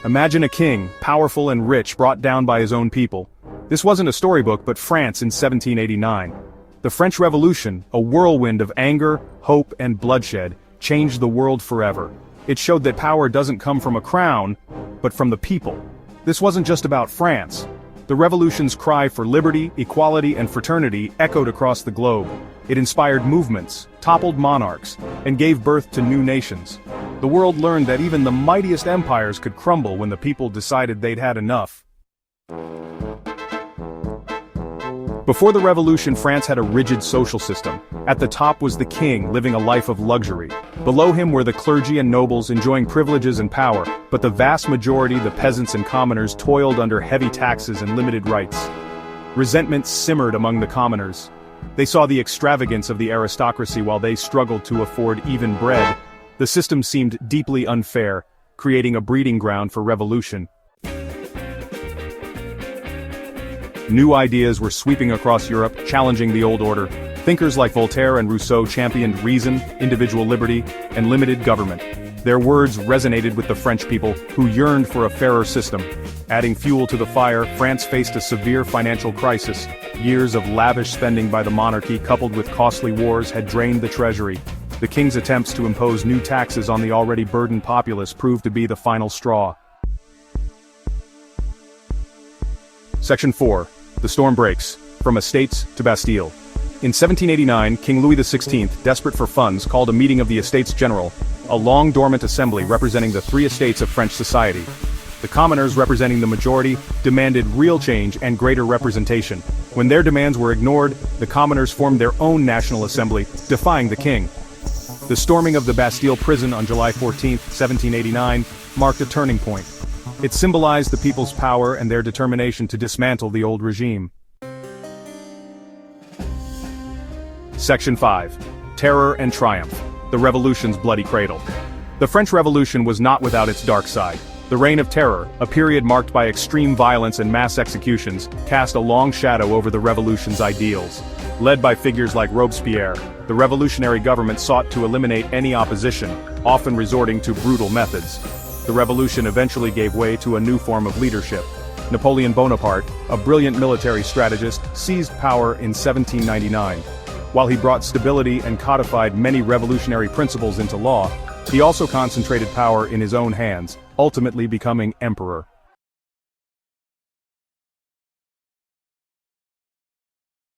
Imagine a king, powerful and rich, brought down by his own people. This wasn't a storybook, but France in 1789. The French Revolution, a whirlwind of anger, hope, and bloodshed, changed the world forever. It showed that power doesn't come from a crown, but from the people. This wasn't just about France. The revolution's cry for liberty, equality, and fraternity echoed across the globe. It inspired movements, toppled monarchs, and gave birth to new nations. The world learned that even the mightiest empires could crumble when the people decided they'd had enough. Before the revolution, France had a rigid social system. At the top was the king, living a life of luxury. Below him were the clergy and nobles, enjoying privileges and power, but the vast majority, the peasants and commoners, toiled under heavy taxes and limited rights. Resentment simmered among the commoners. They saw the extravagance of the aristocracy while they struggled to afford even bread. The system seemed deeply unfair, creating a breeding ground for revolution. New ideas were sweeping across Europe, challenging the old order. Thinkers like Voltaire and Rousseau championed reason, individual liberty, and limited government. Their words resonated with the French people, who yearned for a fairer system. Adding fuel to the fire, France faced a severe financial crisis. Years of lavish spending by the monarchy, coupled with costly wars, had drained the treasury. The king's attempts to impose new taxes on the already burdened populace proved to be the final straw. Section 4. The storm breaks. From estates to Bastille. In 1789, King Louis XVI, desperate for funds, called a meeting of the Estates General, a long-dormant assembly representing the three estates of French society. The commoners, representing the majority, demanded real change and greater representation. When their demands were ignored, the commoners formed their own National Assembly, defying the king. The storming of the Bastille prison on July 14, 1789, marked a turning point. It symbolized the people's power and their determination to dismantle the old regime. Section 5. Terror and Triumph. The Revolution's bloody cradle. The French Revolution was not without its dark side. The Reign of Terror, a period marked by extreme violence and mass executions, cast a long shadow over the revolution's ideals. Led by figures like Robespierre, the revolutionary government sought to eliminate any opposition, often resorting to brutal methods. The revolution eventually gave way to a new form of leadership. Napoleon Bonaparte, a brilliant military strategist, seized power in 1799. While he brought stability and codified many revolutionary principles into law, he also concentrated power in his own hands, ultimately becoming emperor.